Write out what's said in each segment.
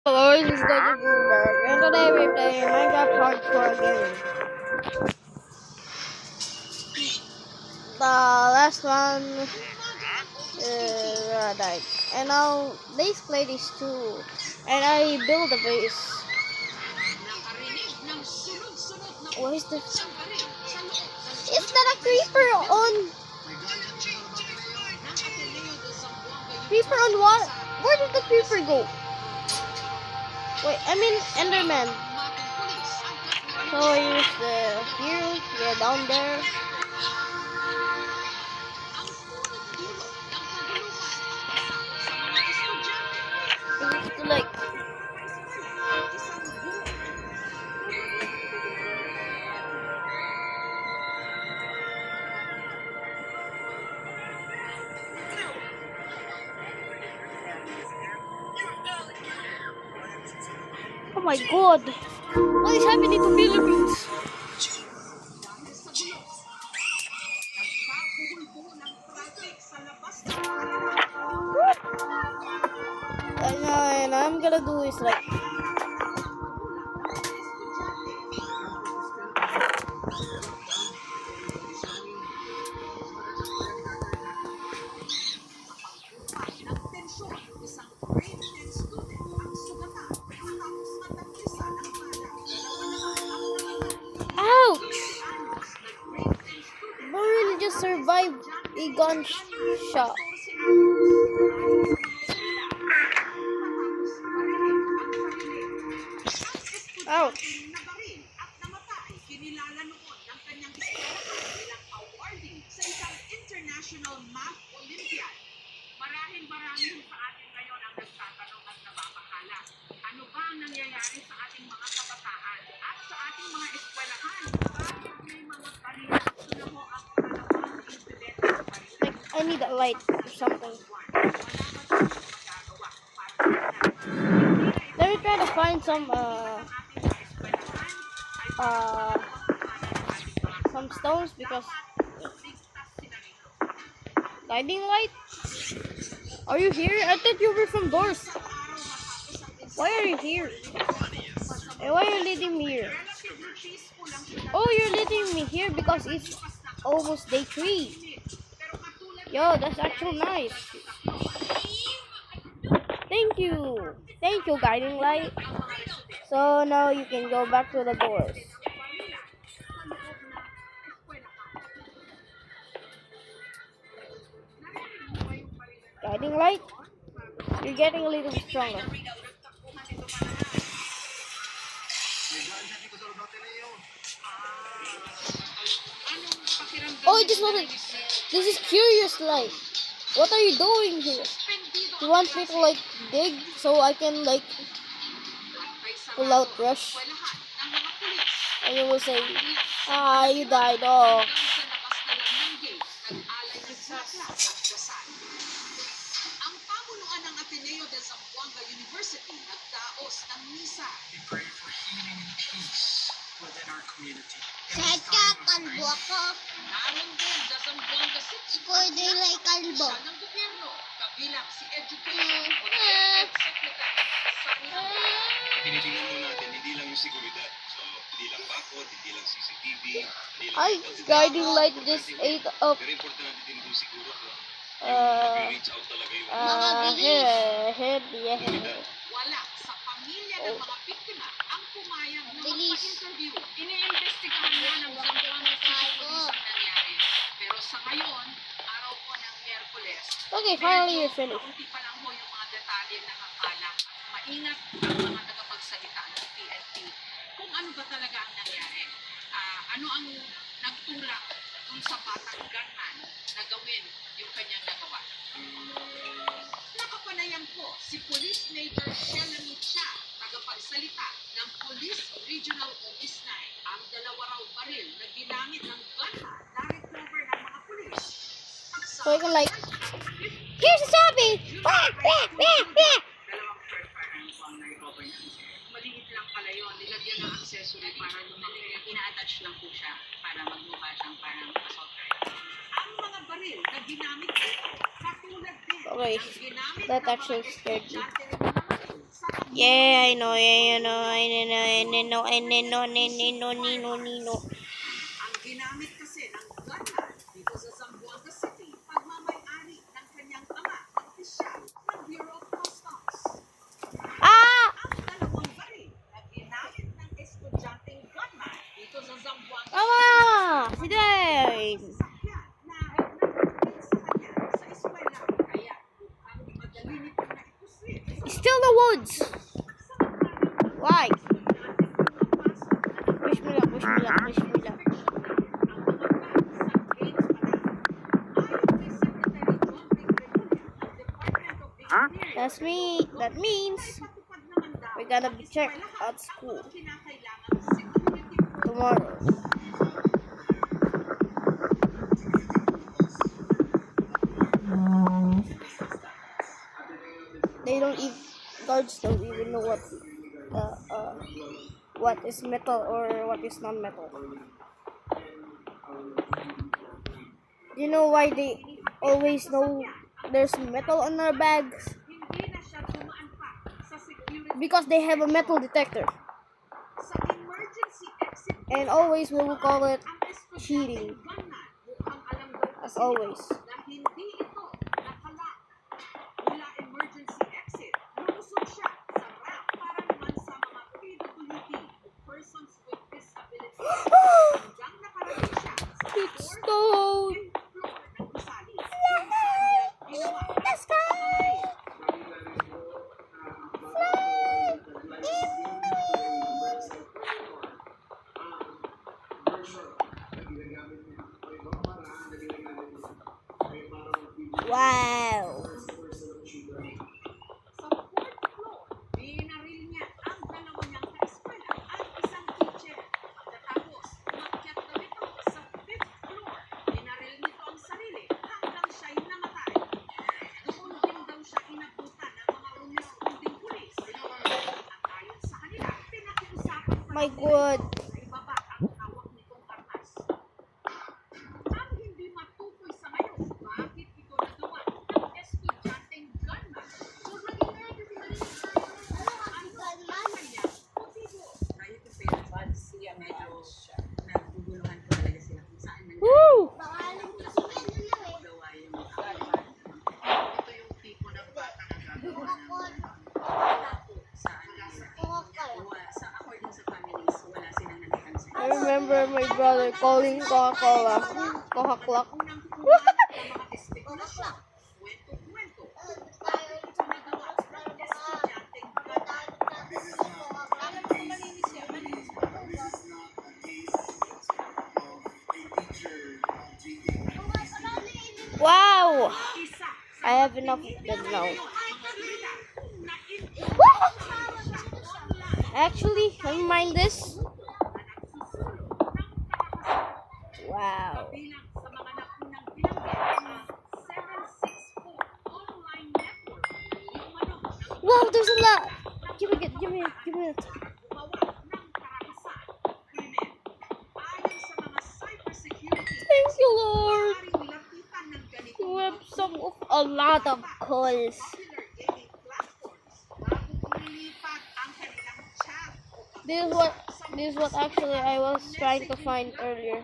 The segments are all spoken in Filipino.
Hello, this is Dodgy Booberg, and today we play Minecraft Hardcore again. The last one died, and now let's play this too. And I build a base. What is this? Is that a creeper on? Creeper on what? Where did the creeper go? Wait, I mean Enderman. So I use the here, yeah, down there. It's like oh my god, what is happening to Philippines? And I'm gonna do is like ouch! Bro really just survived a gunshot. Ouch. International Math Olympiad. Marahil-marahil sa atin ngayon ang nagtatanong at nababahala. Ano ba ang nangyayari sa ating mga kabataan at sa ating mga eskwelahan? Bakit may mga barila? Ito na ho ang pangalawang incident ng barila. Like I need a light or something. Let me try to find some stones because guiding light. Are you here? I thought you were from Doors. Why are you here? And why are you leading me here? Oh, you're leading me here because it's almost day 3. Yo, that's actually nice. Thank you, guiding light. So now you can go back to the doors. Guiding light, you're getting a little stronger. Oh, I just noticed. This is curious light. What are you doing here? You want me to like dig so I can like pull out rush? And you will say, ah, you died. Oh. University nagdaos ng misa. We pray for healing and peace within our community. Kahit kalbo ako, Naroon din sa Zamboanga City. pwede like kalbo. Siya ng gobyerno, kabilang si Education o Health Secretary Sunny Angara. Tinitingnan mo natin, hindi lang yung seguridad. So, hindi lang bakod, hindi lang CCTV, hindi lang I guiding light just ate up. Pero importante din kung siguro kung mag-reach out talaga yung Head. Wala sa pamilya ng mga biktima ang pumayag na magpa-interview. Iniimbestigahan na ng Zamboanga City Police ang nangyari. Pero sa ngayon, araw po ng Miyerkules, Okay, finally you're finished. kaunti pa lang ho yung mga detalye na akala. Maingat ang mga tagapagsalita ng PNP kung ano ba talaga ang nangyari. Ano ang nagtulak dun sa batang gunman na gawin yung kanyang nagawa. Nakapanayan po si Police Major Shelly Cha, tagapagsalita ng Police Regional Office 9. Ang dalawa raw baril na ginamit ng bata na recover ng mga pulis. So I can like, here's the zombie! Dalawang third firearm po ang na-recover niya. Maliit lang pala yun. Nilagyan ng accessory para lumaki. Ina-attach lang po siya para magmukha siyang parang assault rifle. Ang mga baril na ginamit dito, katulad din Okay, ng ginamit that ng mga actually scared me. estudyante rin naman sa Yeah, I know, yeah, I know. Ang ginamit kasi ng gunman dito sa Zamboanga City, pagmamayari ng kanyang ama, opisyal ng Bureau of Customs. Ah! Ang dalawang baril na ginamit ng estudyanteng gunman dito sa Zamboanga Tama! Si Dane! sasakyan na nagpapit sa kanya sa eskwela. Kaya mukhang madali nitong naipuslit sa Still the woods! Why? Push me lang, push me lang, push me lang. That means we're gonna be checked at school tomorrow. They don't even, guards don't even know what is metal or what is non-metal. You know why they always know there's metal on our bags? Because they have a metal detector. And always we will call it cheating. As always. It's stone. Let's go. Wow. Sa fourth floor, binaril niya ang dalawa niyang kaeskwela at isang teacher. Pagkatapos, umakyat daw ito sa fifth floor. Binaril nito ang sarili hanggang siya'y namatay. Doon din daw siya inabutan ng mga responding pulis. At ayon sa kanila, pinakiusapan pa My nila God. na ibaba ang hawak nitong armas. Ang hindi matukoy sa ngayon, bakit ito nagawa ng estudyanteng gunman? Ang kanyang motibo. Dahil ito parents siya medyo naguguluhan ko talaga sila kung saan Woo! gawa yung gunman. Ito yung tipo ng bata na gagawa ng wala po sa according sa families, wala silang nakitang sa I remember my brother calling Coca-Cola Coca-Clock. unang kuha ng mga espekulasyon, kwento-kwento, bakit ito nagawa ng estudyanteng gunman. Malinis siya, malinis. Wow! Isa I have enough of them now. Actually, never mind this. Wow. bilang sa mga nakunang binanggit ang 764 online network yung manok ng Wow, there's a lot. Give me it. gumawa ng karahasan krimen. Ayon sa mga cybersecurity Thank you, Lord. maaaring lapitan ng ganitong You have a lot of calls. popular gaming platforms bago ililipat ang kanilang chat o This is what actually I was trying to find earlier.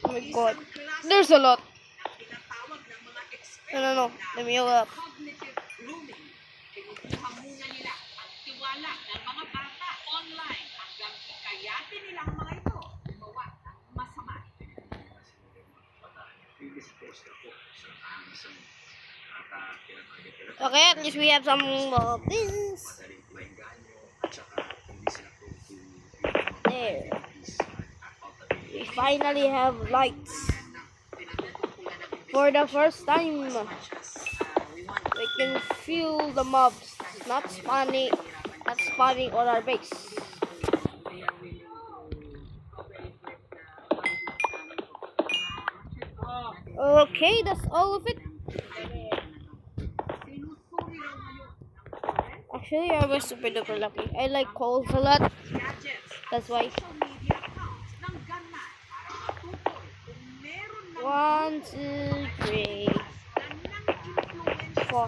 Oh my God. There's a lot. tinatawag ng mga expert No. Let me go up. cognitive grooming. Kinukuha muna nila ang tiwala ng mga bata online hanggang hikayatin nila ang mga ito gumawa ng masama. Okay, at least we have some of this. There. We finally have lights. For the first time, we can feel the mobs not spawning on our base. Okay, that's all of it. Actually, I was super duper lucky. I like calls a lot. Gadgets, That's why. social media accounts ng gunman para matukoy kung meron ng 1, 2, 3, na nang-influence 4.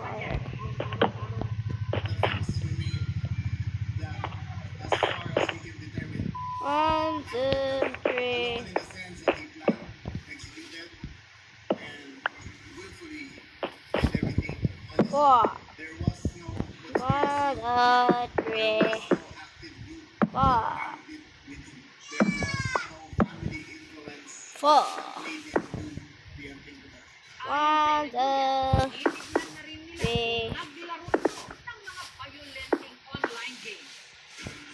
1, 2, 3. 4. 1, 3, 4. 4. 1, 2, 3. naglaro ng mga violenteng online games.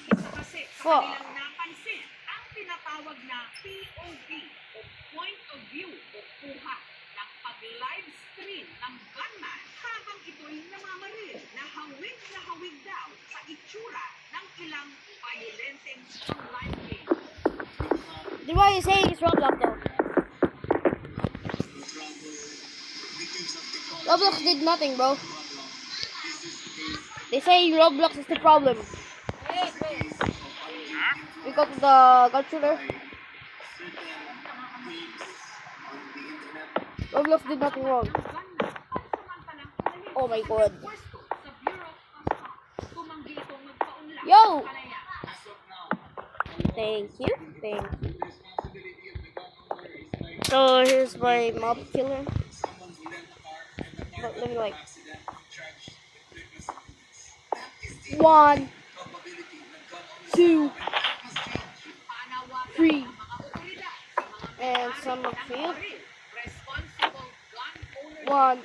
Isa kasi sa Four. kanilang napansin ang tinatawag na POV o point of view o kuha ng pag-live stream ng gunman habang ito'y namamaril na hawig daw sa itsura ng ilang violenteng online games. Then why are you saying it's Roblox though? Roblox did nothing, bro. They say Roblox is the problem. We go to the gun shooter. Roblox did nothing wrong. Oh my god. Yo! Thank you. Thank you. So here's my mob killer. But let me like 1, 2, 3, and some of field. 1,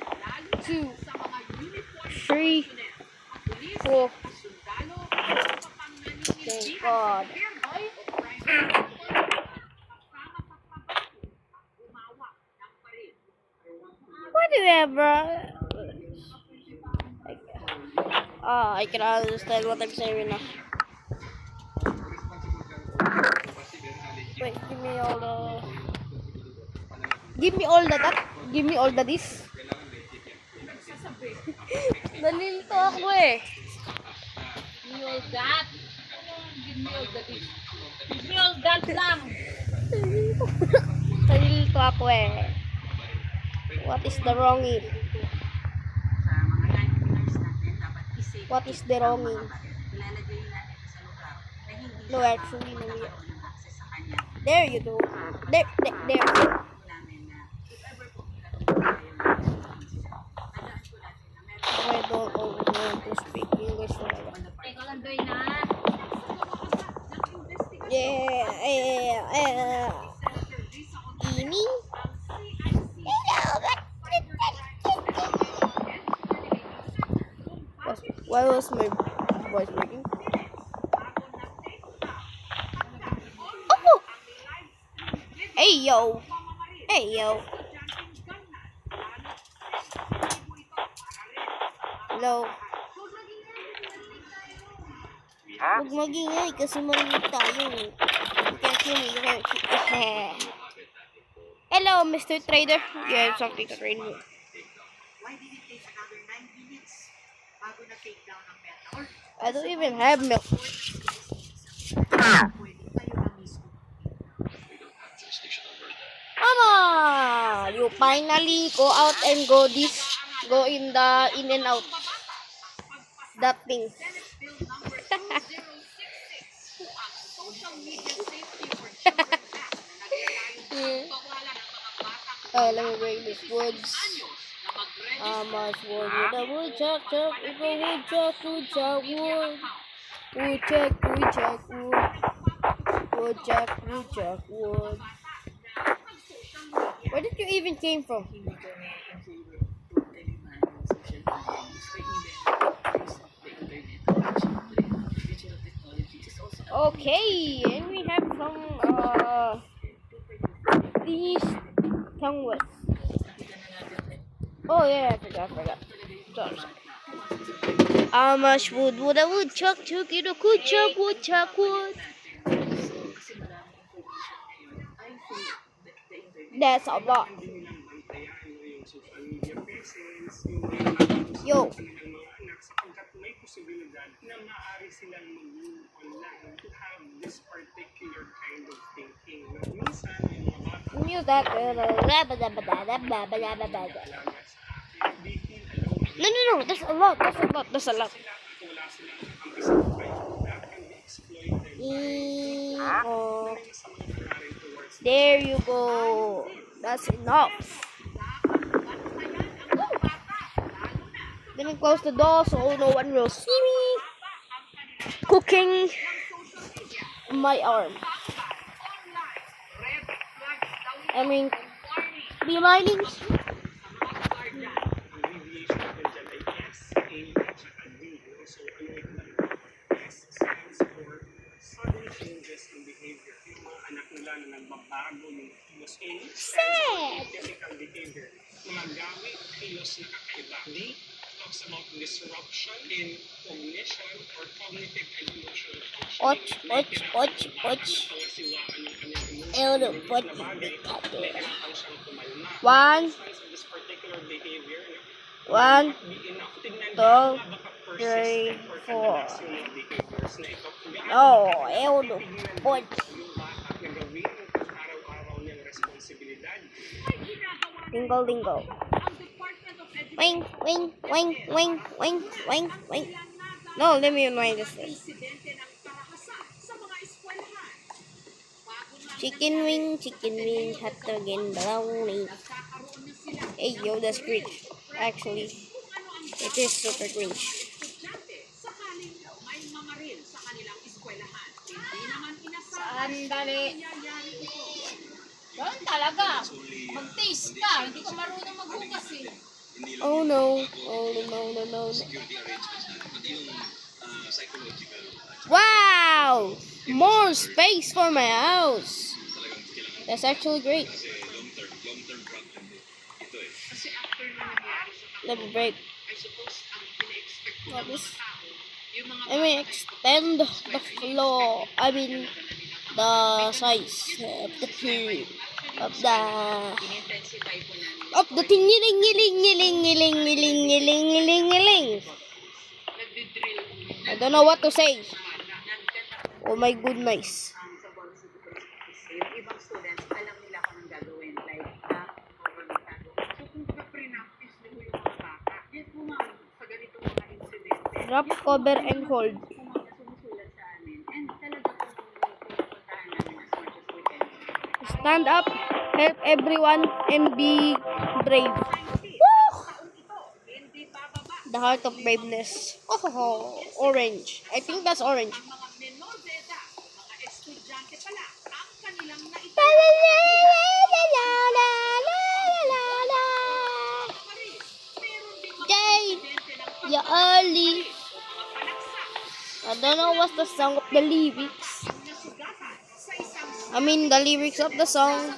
2, 3, 4. Thank God. Whatever. I cannot understand what I'm saying right now. Wait, give me all the that. Give me all the this. Nalilito ako eh. Give me all that. Give me all that. Give me all that lang. Nalilito ako eh. What is the wronging? Sa mga line-winners natin, dapat isip What is the wronging? ilalagay natin sa lugar na hindi No, siya actually, no. magkakaroon ng access sa kanya. There you go. There. Namin na if ever po tayo tagaan po natin na meron I don't want to speak English forever. Teka lang, Doy na. Yeah. Ini? Why was my voice breaking? Oh! Hey yo! Hey yo! Hello? Huwag magingay kasi maliit tayo. You can't hear me. You can't hear. Hello, Mr. Trader. You have something to trade me. why did it take another 9 minutes bago na take down ng meta or I don't even have milk. pwede kayo na mismo. Mama! You finally go out and go in and out. That thing. Bill number 2066 po ang Social Media Safety for Children Act na naglalayong sa pagpawala ng mga batang Oh, let me break these woods. na mag-register How much wood with a woodchuck, chuck, if a woodchuck, woodchuck, wood. Woodchuck, woodchuck, wood. Woodchuck, woodchuck, wood. Where did you even came from? Okay, and we have some these tongues. Oh yeah, I forgot. Sorry. How much wood would a woodchuck chuck in a woodchuck, woodchuck, wood? That's a lot. Yo. Sapagkat may posibilidad na maaari silang mag-move online to have this particular kind of thinking. Na minsan, yung mga bata Mute that. No. That's a lot. wala silang ang kasabay that can be exploited. Oh, there you go. That's enough. Let me close the door so no one will see me cooking my arm. I mean, be mining. Abbreviation natin dyan ay S, A, at saka D. No? So, ano ito na? S stands for sudden changes in behavior. Yung mga anak nila na nagbabago yung kilos. A stands for atypical behavior. Mga gawi, kilos na kakaiba. D talks about disruption in cognition or cognitive and emotional functioning. Pangasiwaan ng kanyang emotion. Ew, what? Nahihirapan siyang kumalma. One, Signs of this particular behavior, no? one, Be enough. Tignan two, niyo kung baka three, persistent or four. kadalas yung mga behaviors na ito. Oh, ew, what? Yung bata na gawin ang araw-araw niyang responsibilidad. Dingle, dingle. Wing, wing, wing, wing, wing, wing, wing. No, let me unwind this thing. Chicken wing, hot dog and bologna. Hey, yo, that's cringe. Actually, it is super cringe. Sandali. Ganun talaga. Mag-taste ka. Hindi ka marunong maghugas eh. Oh no, oh no, no, no, no. security arrangements natin, pati yung psychological Wow! More space for my house. talagang kailangan That's actually great. kasi long-term problem din. Ito eh. Kasi after na nangyari sa Let me break. I suppose ang ina-expect ko What ng is? mga tao, yung mga I mean, extend the floor. I mean, the size of the tree, of the in-intensify po namin. tingling. Nagdi-drill I don't know what to say. Oh my goodness. sa bonus yung ibang students, alam nila kung anong gagawin. Like, over metado. So, kung pre-practice nyo yung mga bata, yes po ma'am, sa ganitong mga incidente, Drop, cover, and hold. sumusulat sa amin. And talaga po pupuntahan namin as much as we can. Stand up, help everyone, and be brave. The heart of braveness. Oh, orange. I think that's orange. Mga menor de edad, mga estudyante pala, ang kanilang Jane, you're early. I don't know what's the song of the lyrics. I mean the lyrics of the song.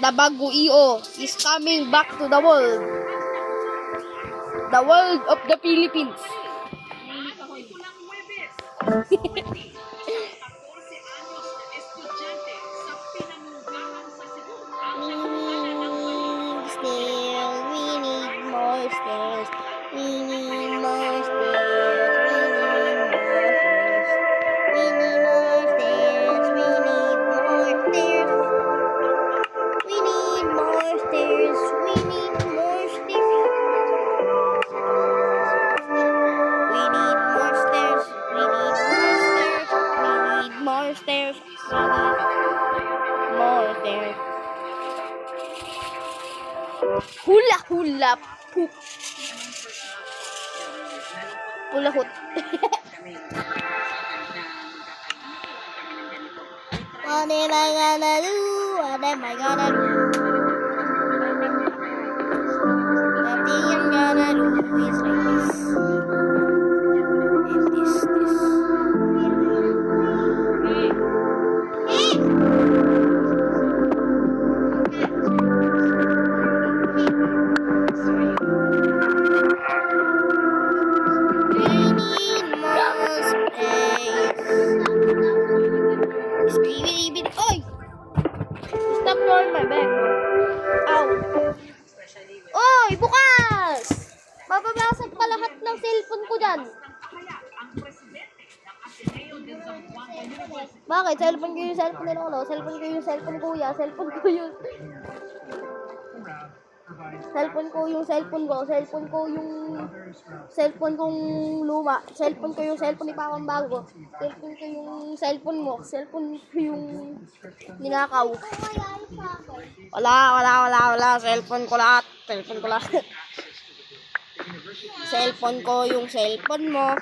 The Baguio is coming back to the world. The world of the Philippines. Stairs, we need more stairs. We need more stairs. We need more stairs. We need more stairs. We need more stairs. We need more stairs. We need more stairs. We need more stairs. We need more stairs. We need more stairs. Hula hula poop. Hula hoot. What am I gonna do? What am I gonna do? Nothing I'm gonna do is like this. And this. We need more space. Screaming, oy! Stop blowing my back, bro. Ow! Oy, bukas! Mababasag pa lahat ng cellphone ko dyan. Bakit? Cellphone ko yung cellphone nila, no? Cellphone ko yung cellphone kuya. Cellphone ko yun. Cellphone ko yung cellphone ko. Cellphone ko yung cellphone kong luma. Cellphone ko yung cellphone ni Papang Bago. Cellphone ko yung cellphone mo. Cellphone ko yung ninakaw. Wala. Cellphone ko lahat. Cellphone ko lahat. Cellphone ko yung cellphone mo.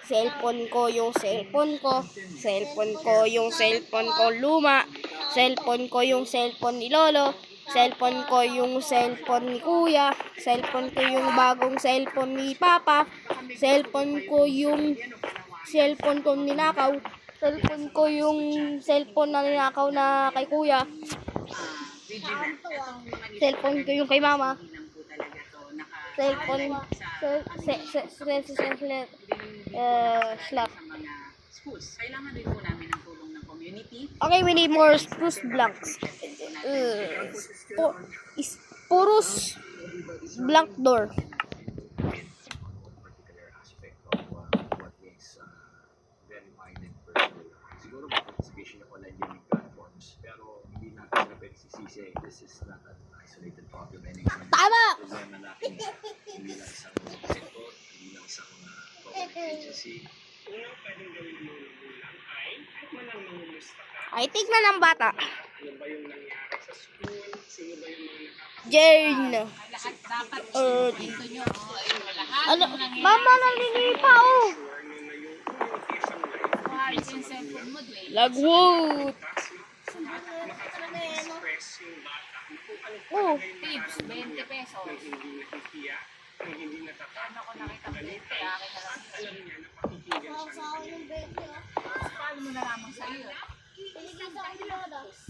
Cellphone ko yung cellphone ko. Cellphone ko yung cellphone ko luma. Cellphone ko yung cellphone ni Lolo. Cellphone ko yung cellphone ni Kuya. Cellphone ko yung bagong cellphone ni Papa. Cellphone ko yung cellphone ko ninakaw. Cellphone ko yung cellphone na ninakaw na kay Kuya. Cellphone ko yung kay Mama. Cellphone slap. Schools. Kailangan din po namin ng tulong ng community. Okay, we need more spruce blanks. Puros blank door. particular aspect of what makes verified and personal. Siguro may participation ng online gaming platforms, pero hindi natin na pagsisisi. This is not an isolated problem anymore. Tama! Problema natin hindi lang isang sektor, hindi lang isang government agency. Unang pwedeng gawin ng mga magulang ay kahit man lang mangumusta ka, Ay, tignan ng bata. ano ba yung nangyari sa school, sino ba yung mga Jane. Lahat dapat Uh, dito nyo. Lahat Ano? ng nangyayari. Mama, nalilipa oh. sure na na yung communication life Kuharin yung cellphone mo, Dwayne. Lagwood. makaka-express yung bata na kung ano Oh. talaga yung Tips, nararamdaman 20 pesos. ng hindi nakikiya, ng hindi natatakot. Ano ko nakita mo dito? Kaya akin na lang. Alam niya na pakikinggan siya ng kanyang Paano mo nalaman sa'yo?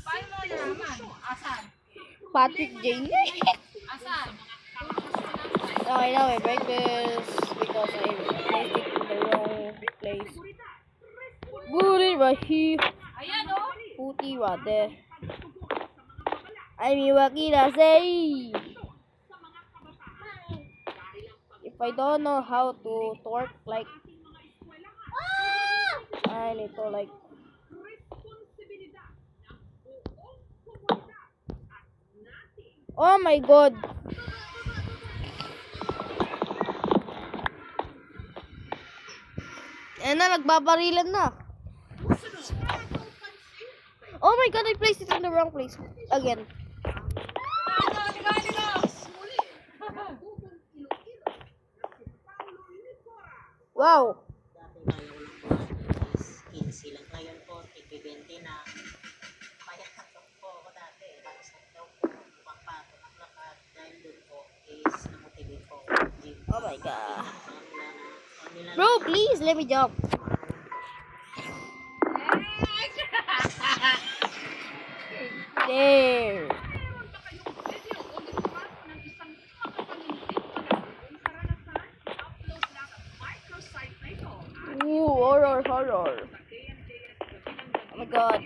Paano mo nalaman? Asan? Patrick Jane. Asan? Okay, now I break this because I placed it in the wrong place. Put it right here. Ayan, oh. Put it right there. I mean, what can I say? If I don't know how to torque, like, I need to, like, oh my god. Ayan na, nagbabarilan na. Oh my god, I placed it in the wrong place. Again. Wow. Dati tayo lang po is 15 lang. Ngayon po, tig-20 na. Kaya natok po ako dati. Tapos nagdaw po, bukang pato ng lakad. Dahil doon po is namotivate po ako ng gym. Oh my god. Nila Bro, please let me jump. There. Ooh, horror. Oh my god.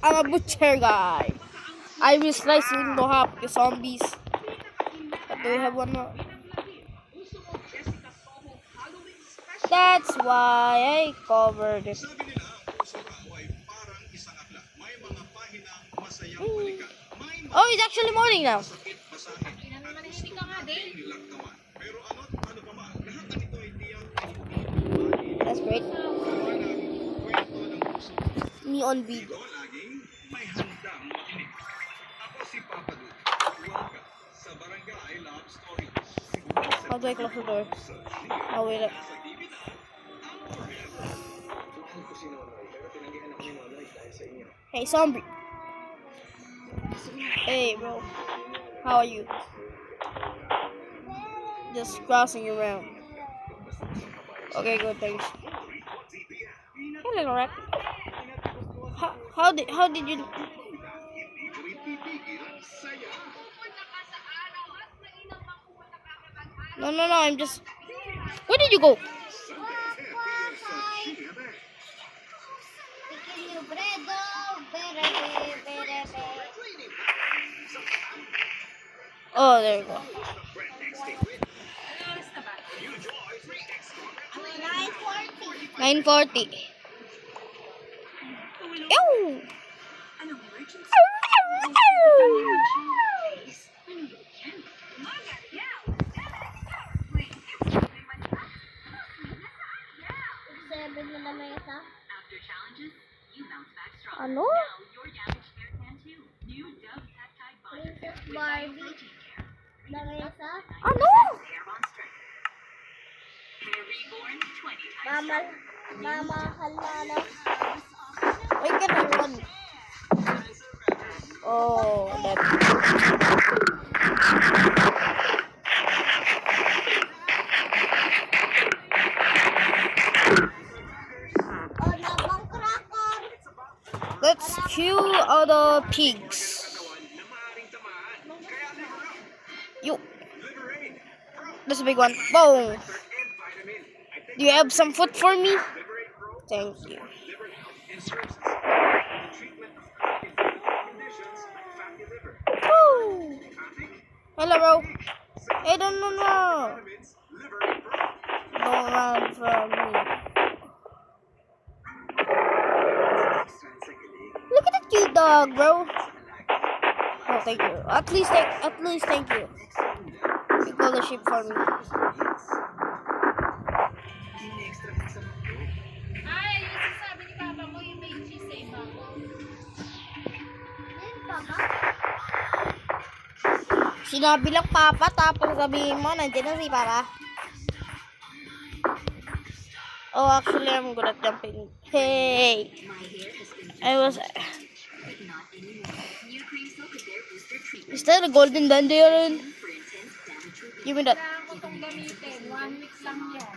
I'm a butcher guy. I will slice you into half the zombies. But do we have one more? That's why I covered it. Sabi nila, ang puso raw ay parang isang akla. May mga pahinang masayang balikan. May mga Oh, it's actually morning now. sakit basahin. Manahimik ka nga din. Nilak naman. Pero ano pa man, lahat na nito ay tiyak ay hindi That's great. kwento ng puso. Me on video. Ito laging may handang makinig. Ako si Papa Dud. Welcome sa Barangay Love Stories. How do I close the door? Oh, wait. Sa TV na, ang forever. Mahal ko si Nonoy, pero tinanggihan ako ni Nonoy dahil sa inyo. Hey, zombie. Hey, bro. How are you? Just crossing around. Okay, good, thanks. Hello, rat. How did you? No, I'm just. Where did you go? Oh, there you go. 9:40. Ew! Anong emergency? Seven na naman ito. After challenges, you bounce back strong. Ano? Now your damaged hair can too. New Dove Peptide Bond Princess with Barbie. Bioprotein Care. Naman ito. Ano? Hair Bond Strength. Hair reborn 20 times Mama, stronger. mama, halala. Why can I run? Oh, that. O, nabang cracker. Let's kill all the pigs. You. That's a big one. Boom. Do you have some food for me? Thank you. Woo. Hello, bro. Hey, no. Don't run from me. Look at that cute dog, bro. Oh, thank you. At least thank you. You call the sheep for me. Ay, yung sasabi ni Papa mo yung may cheese eh, Papa. Ayun pa ba? Sinabi lang Papa, tapos sabihin mo, nandiyan na si Papa. Oh, actually, I'm good at jumping. Hey! I was... Is that a golden dandelion? Give me that. Kailangan ko itong gamitin. 1 week lang yan.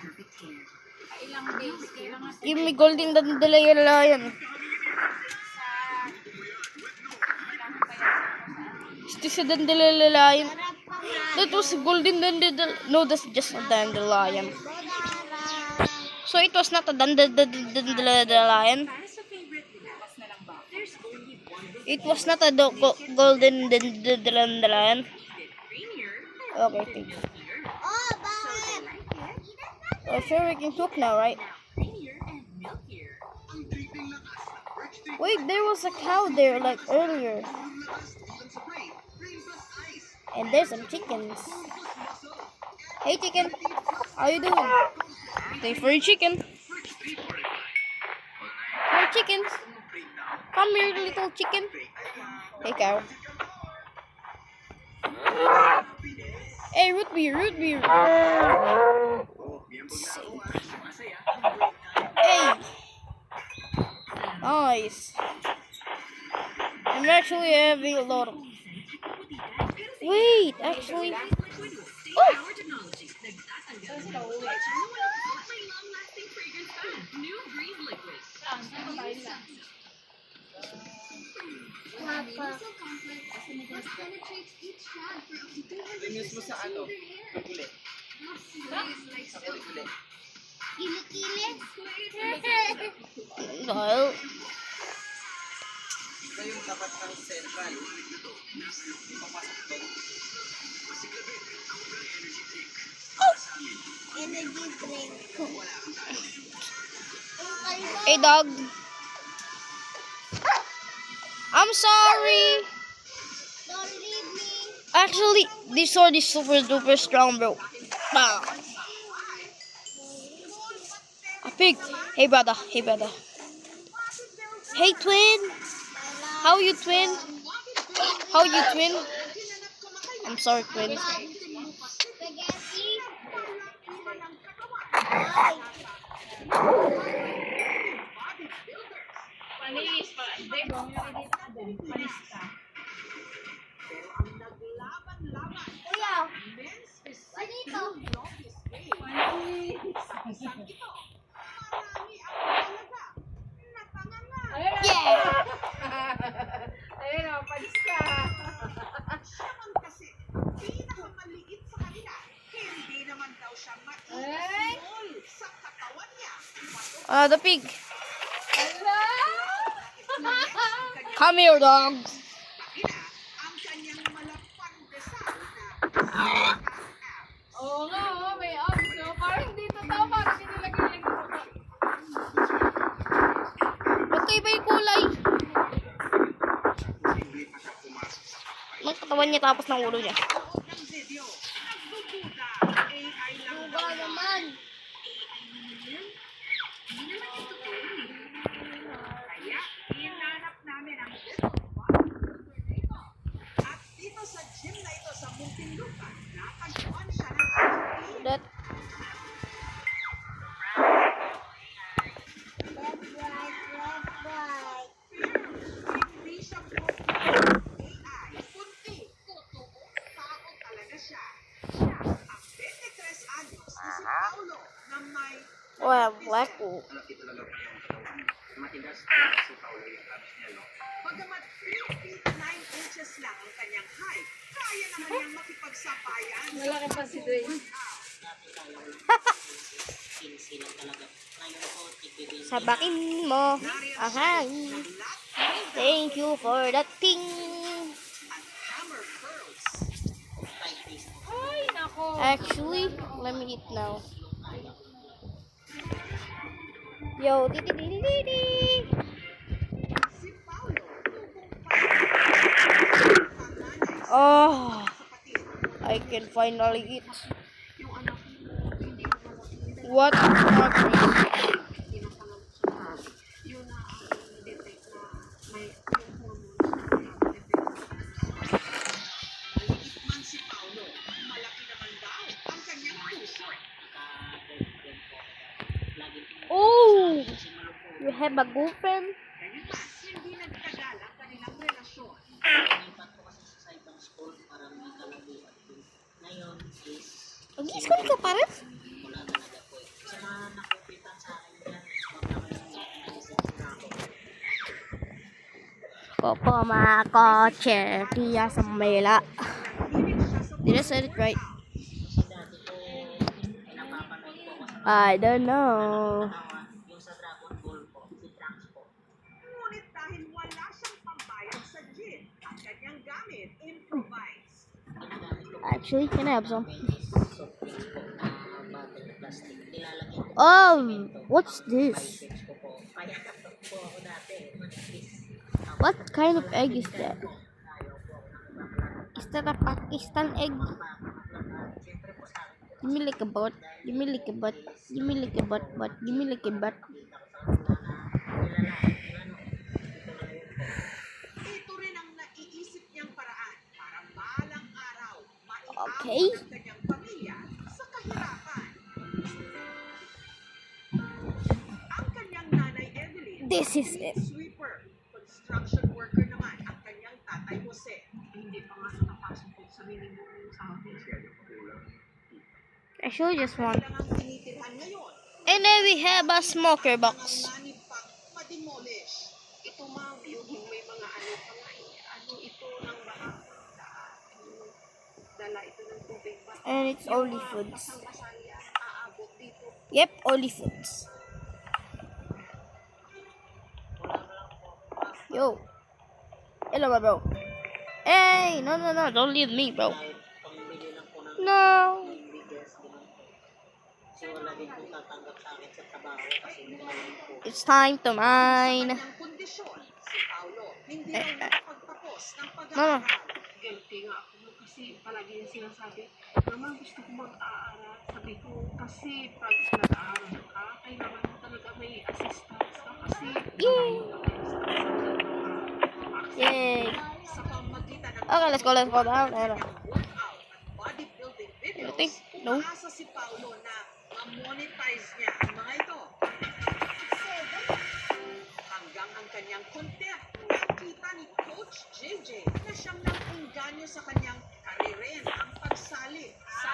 Ilang days. Kailangan Give me golden dandelion. kailangan pa yan Is this a dandelion? Harap pa nga. That was a golden dandelion. No, that's just a dandelion. Bodara. So it was not a dandelion. It was not a golden dandelion. Okay, thank you. Oh, bakit? Oh, sure, we can cook now, right? Wait, there was a cow there like earlier. And there's some chickens. Hey, chicken. How you doing? Thanks for your chicken. More chickens. Come here, little chicken. Hey, cow. Hey, root beer. Hey. Nice. I'm actually having a lot of... Wait, actually... Oh! Papa. Kilikili. Dahil... Energy drink. Yung kalbo. Hey, dog. I'm sorry. Don't leave me. Actually, this sword is super duper strong, bro. Bah. A pig. Hey, brother. Hey, twin. How you, twin? I'm sorry, twin. Spaghetti. Ay. panis pa. Hindi, gawin na dito ka din. Panis ka. Kuya. Panito. Ayun na. Yeah. Ayun na, panis ka. Ay! The pig. Ala! Come here, dog. Oo nga, oh, may abs, no? Parang hindi totoo, parang hindi nilagay lang ito. Magkaiba yung kulay. katawan niya tapos ng ulo niya. Nanood ng video, nagdududa, AI lang Duga daw yan. naman. Kaya, hinanap namin ang little nito. At dito sa gym na ito sa Muntinlupa, natagpuan siya ng ating That, Left, right. hindi siya AI. Kundi, totoong tao talaga siya. Siya ang 23 anyos na si Paulo na may well, black wool. Malaki talaga po yung katawan. Matigas talaga si Paolo yung abs niya, no? Bagamat 3 feet 9 inches lang ang kanyang height, kaya naman niyang makipagsabayan sa Malaki pa si Dwayne. Dati kaya ko lang 15 lang talaga. Ngayon po, tig-20 Sabakin mo. Ahang. Thank you for that thing. at hammer curls. 5 days po. Ay, nako. Actually, let me eat now. Yo, di. Si Paulo, Oh, kapatid, I can finally eat. yung anak mo, hindi mo nakikita What? yun na ang detect na may yung hormones na detect. Maliit man si Paulo, malaki naman daw ang kanyang puso. Naka-girlfriend po. Laging Oh, you have a girlfriend? Gayunman, hindi nagtagal ang kanilang relasyon. lumipat po kasi sa ibang school para may kalabihan po. Ngayon is Mag-i-school ka pa rin? wala talaga po eh. Sa mga nakupitan sa akin dyan, huwag naman yung naisip na ako. Popo mga kotse, tiya sa Mela. Did I say it right? Kasi dati po, napapanood po ako sa I don't know. katawan, yung sa Dragon Ball po, si Trunks po. Ngunit dahil wala siyang pambayad sa gym, ang kanyang gamit improvise. Ginagamit ko po Actually, can I have some? soft drinks po na bottle na plastic. Nilalagyan ko po Oh, ng semento. what's this? Pipes ko po. Kaya po ako dati, manipis. What kind of egg is that? Ayaw po ako ng bakla. Is that a Pakistan egg? Siyempre po sa akin po, Give me like a butt. Give me like a butt. Give me like a butt. Butt. Give me like a butt. nakita ko sa kanila na nilalaki. Ito na yun po. Ito rin ang naiisip niyang paraan para balang araw maiabot Okay. ang kanyang pamilya sa kahirapan. Ang kanyang nanay Evelyn, This is it. sweeper, construction worker naman ang kanyang tatay Jose. Hindi pa nga nakapasok po sa minimum sahod. Actually, just one. Kailangang tinitirhan ngayon And then we have a smoker ang box. nanib pang mademolish. Ito ma'am, yung may mga ano pa nga eh. Ano ito ng baha? Dala ito ng tubig ba? And it's only foods. Basang-basang yan, aabot dito. Yep, only foods. Yo. Hello, my bro. Hey, no, don't leave me, bro. Kahit pambili lang po ng No. bigas, ganun po. Kasi wala din po tatanggap sa akin sa trabaho kasi magaling po. It's time to mine. Kanyang kondisyon, si Paulo, hindi raw nakapagtapos ng No. pag-aaral. Guilty nga ako kasi palagi yung sinasabi, Mama, gusto ko mag-aaral. Sabi ko, kasi pag nag-aaral ka, kailangan mo talaga may assistance ka kasi Yay. Yay. sa pamagitan ng Okay, let's go down. workout at bodybuilding Anything? videos, No. umaasa si Paulo na ma-monetize niya ang mga ito. Hanggang ang kanyang content, nakita ni Coach JJ na siyang nag-engganyo sa kanyang karirin ang pagsali sa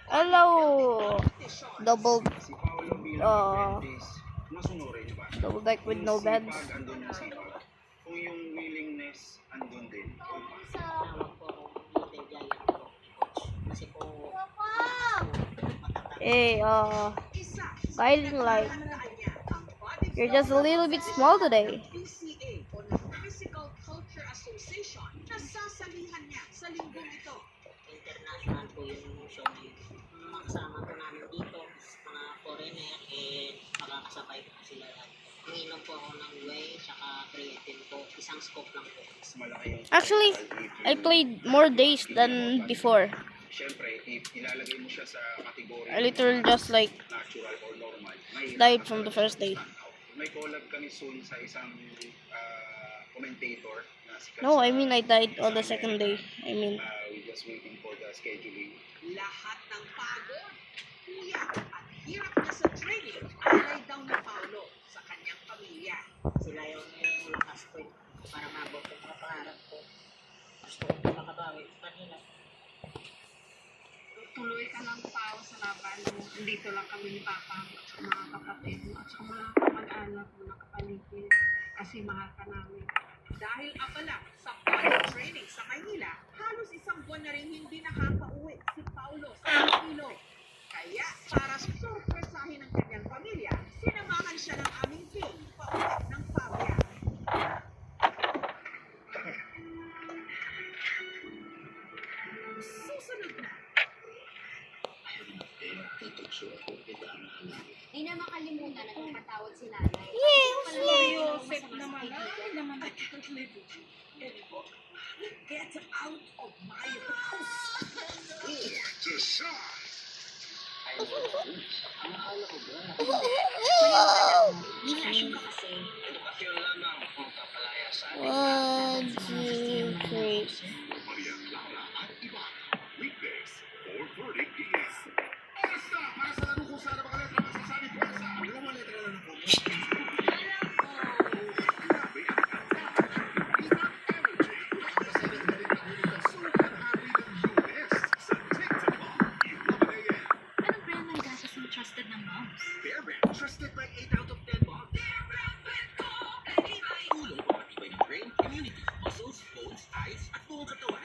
Hello. competition. Double, Si Paolo bilang 20 uh, days, masunurin ba? double deck with no beds. Sipag, andun yung sipag. Kung yung willingness, andun din. Tawag po ako Little Giant po, coach. Kasi po, matatag. Hey, Isa guiding light. tandaan niya ang bodybuilding You're just a little bit small today. PCA o ng Physical Culture Association na sasalihan niya sa linggong ito. International po yung show na yun. Yung mga kasama po namin dito, mga foreigner, makakasabay po sila lahat. Uminom po ako ng whey, saka creatine po. Isang scoop lang po. malaki yung... Actually, I played more days than before. Siyempre, if ilalagay mo siya sa category I literally just like natural or normal, may died from the first day. may collab kami soon sa isang commentator na sikat No, I sa- mean I died on the sa second day. I mean, we're just waiting for the scheduling. Lahat ng pagod, kuya at hirap niya sa training, alay daw na Paulo sa kanyang pamilya. Sila yung lakas ko para mabot yung mga pangarap ko. Gusto ko makabawi sa kanila. Tuloy ka lang Pao sa laban mo. Dito lang kami ni Papa at sa mga kapatid mo at sa mga kamag-anak mo na kapaligid. Kasi mahal ka namin. Dahil abala sa body training sa Maynila, halos isang buwan na rin hindi nakakauwi si Paulo sa Iloilo. Kaya para surpresahin ang kanyang pamilya, sinamahan siya ng aming team pauwi ng Pavia. Susunod na. Di na makalimutan na napatawad si nanay. Joseph naman. Ay, naman. I can't live with you anymore. Get out of my house. one, two, three. Maria Clara at iba. Weekdays, 4:30 p.m. Oras na para sa laro kung saan ang mga letra masasabi pwersa. Ang mga letra na ng grabe ang kanta. Iba energy. Super happy ng US sa TikTok. 11 a.m. Anong brand ng gatas ng trusted ng moms? Bear Brand, trusted by 8 out of 10 moms. Tulong papatibay ng brain, immunity, muscles, bones, eyes, at buong katawan.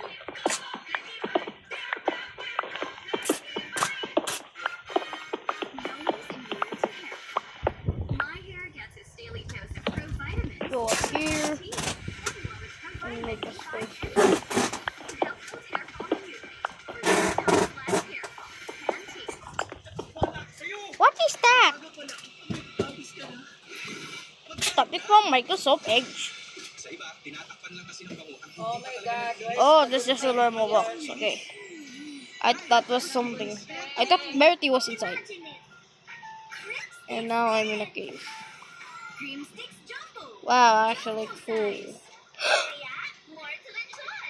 My hair gets its daily dose of provitamins. Go up here Tea, as well as and make a space. helps with hair fall immunity. Reduce less hair fall and tea. What is that? Stop it from Microsoft Edge. Sa iba, tinatakpan lang kasi ng bango ang Oh my God. Oh, this is just a normal box. Okay. I thought that was something. I thought Verity was inside. And now I'm in a cave. Cream sticks jumbo. Wow, actually cool. Yeah, more to enjoy.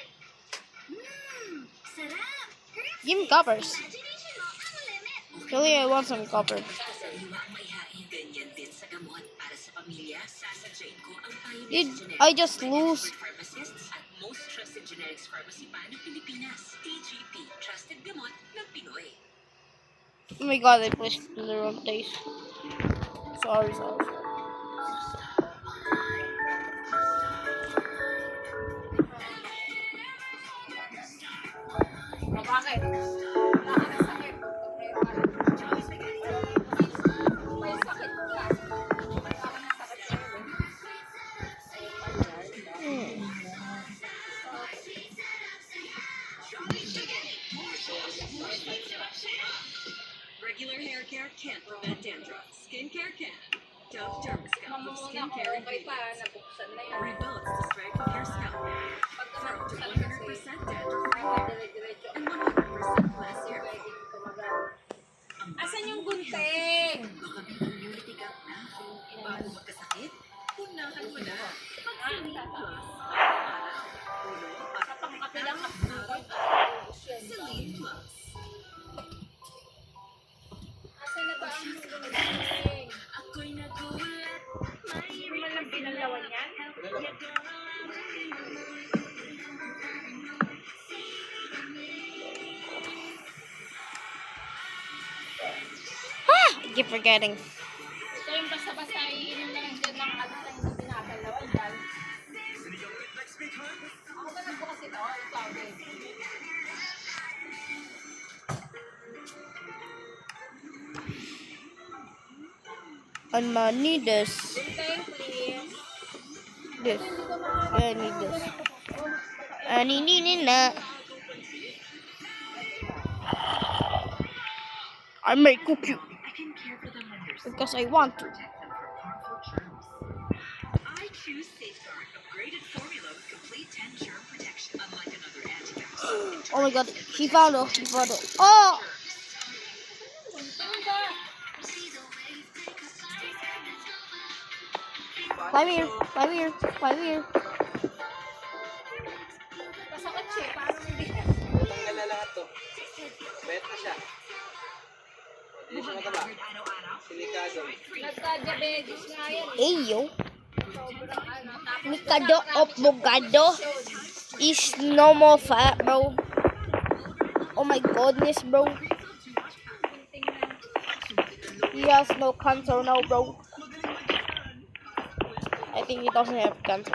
Sarap. Cream Give me coppers. imagination mo ang limit. Actually, I want some copper. Ganyan din sa gamot para sa pamilya. Sasadyain ko ang Did I just lose? pharmacists at most trusted generics pharmacy pa ng Pilipinas. TGP, trusted gamot ng Pinoy. Oh my god, I pushed to the wrong place. Sorry. Oh, bakit? Bakit ang sakit? May sakit ka. Bakit ang sakit sa'yo eh? Regular hair care can't prevent dandruff. Skincare can. Dove Dermascalp with Mamamuna ko, skincare okay pa, ingredients. nabuksan na yan. Rebuilds the strength of your scalp. Pagka For up to nabuksan 100% kasi, dandruff-free hair dire-diretso. and 100% less hair. Pwede tumagal. Asan yung gunting? Baka may immunity gap na. Bago magkasakit, punahan mo na. Pag-Celine Plus. Ulo, Sa pangkapilang Celine Plus. Asan na ba ang gunting? Ako'y nagulat. Hindi man lang pinalawan yan? I keep forgetting. Ito yung basta-basta iinom na lang dyan ng alas na hindi pinapalawan dyan. Ako ba nagbukas ito? Yung tawag. And I need this. Gunting, please. This. I need this. I need that. I may cook you I can care for them when they're small. because I want to. Protect them from harmful germs. I choose Safeguard, upgraded formula with complete 10 Oh my god, he found her. He found her. Oh! Climb here. Climb here. Climb here. Sa kotse, paano hindi? Tanggal na lahat to. Bet na siya. Hindi siya mataba. Silikado. Nagka-diabetes nga yan. Ayo. Mikado of Bogado is no more fat, bro. Oh my goodness, bro. He has no cancer now, bro. I think he doesn't have cancer.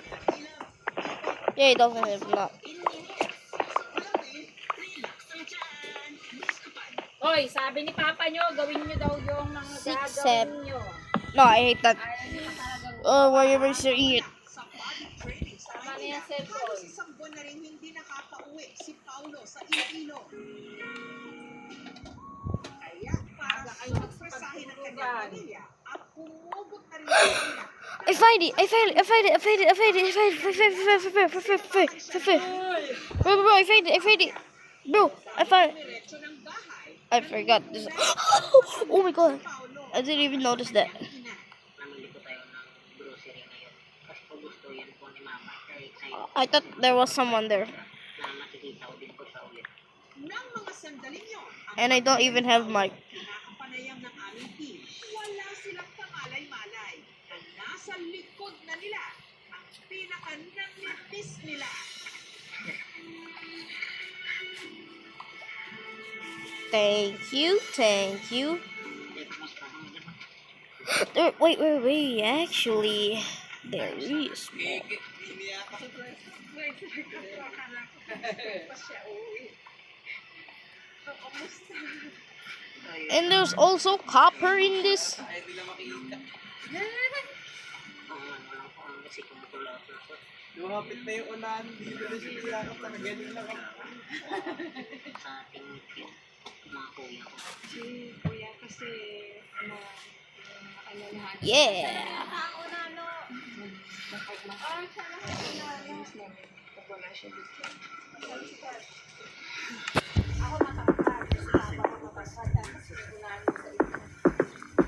Yeah, he doesn't have not. Hoy, sabi ni Papa nyo, gawin nyo daw yung mga 6, 7. gagawin nyo. No, I hate that. Ayaw nyo talagang Oh, why you to eat? Sa body training sa tama na yung halos cellphone. isang buwan na rin hindi nakakauwi si Paulo sa Iloilo. Kaya para surpresahin ang kanyang pamilya at humugot na rin ang pamilya. I find it. I found it. I found it. I found it. I found it. I found it. Bro, I found it. I found it. Bro, I found it. Diretso ng bahay, I forgot this. Oh my god. I didn't even notice that. Namili ko tayo ng grocery ngayon. Kasi po gusto yan po ni Mama. Kaya excited I thought there was someone there. na makikita ko din po sa ulit. ng mga sandaling yun, ang And I don't even have my... pinakapanayam ng aming team, wala silang kamalay-malay na nasa likod na nila ang pinaka-nangipis nila. Thank you. Thank you. Wait. Actually, there is more. And there's also copper in this. Ay, hindi lang makikita. Kasi kumukulo ako. Lumapit na yung unahan. Hindi ko na siya iyakap. Nakagaling lang ako. Sa ating mga kuya ko. Yeah.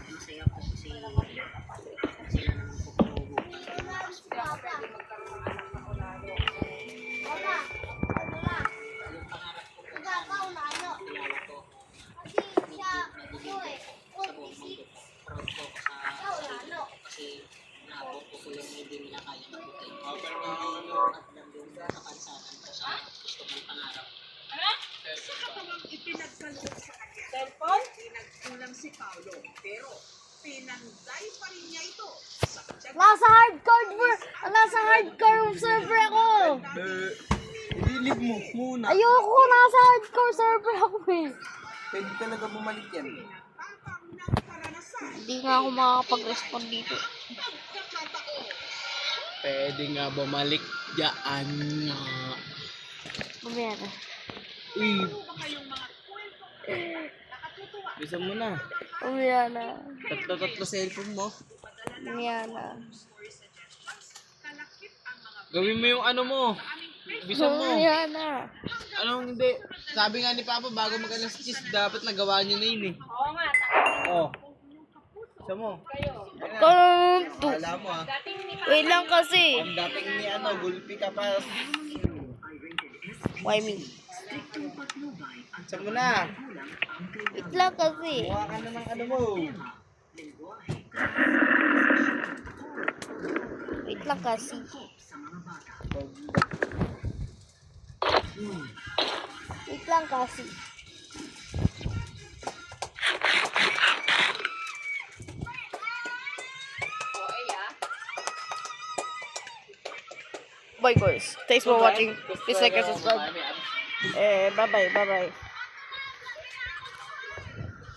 Masaya po sila naman po kumukulo. Proud po ako sa sarili ko kasi naabot ko po yung hindi nila kaya mabuti. At nandun sa kansanan ko sa gusto kong pangarap. Sa katawang ipinagkaloob sa kanya, Cellphone? pinagkulang si Paulo, pero pinanday pa rin niya ito sa kanyang Nasa hardcore server ako. Ililib mo muna. Ayoko, nasa hardcore server ako eh. Pwede talaga bumalik yan. tapang ng karanasan. Hindi nga ako makakapag-respond dito. Pagkakataon, Pwede nga bumalik dyan. Mamaya na. Uy, ba kayong mga kwento nakatutuwa? bisa mo na. Mamaya na. Tatlo cellphone mo. Mamaya na. Story suggestions, kalakip ang mga Gawin mo yung ano mo. Bisa mo. Mamaya na. Anong hindi? Sabi nga ni Papa, bago mag-alas 10, dapat nagawa niyo na yun eh. Oo nga, Oh. Isa mo. Kanto. Wala mo ah. dating ni Wait lang kasi. Ang dating ni ano, gulpi ka pa. Why me? Isa mo na. Wait lang kasi. Kuha ka na ng ano mo. Wait lang kasi. Wait lang kasi. Bye guys. Thanks for watching. Please like and subscribe. Bye bye.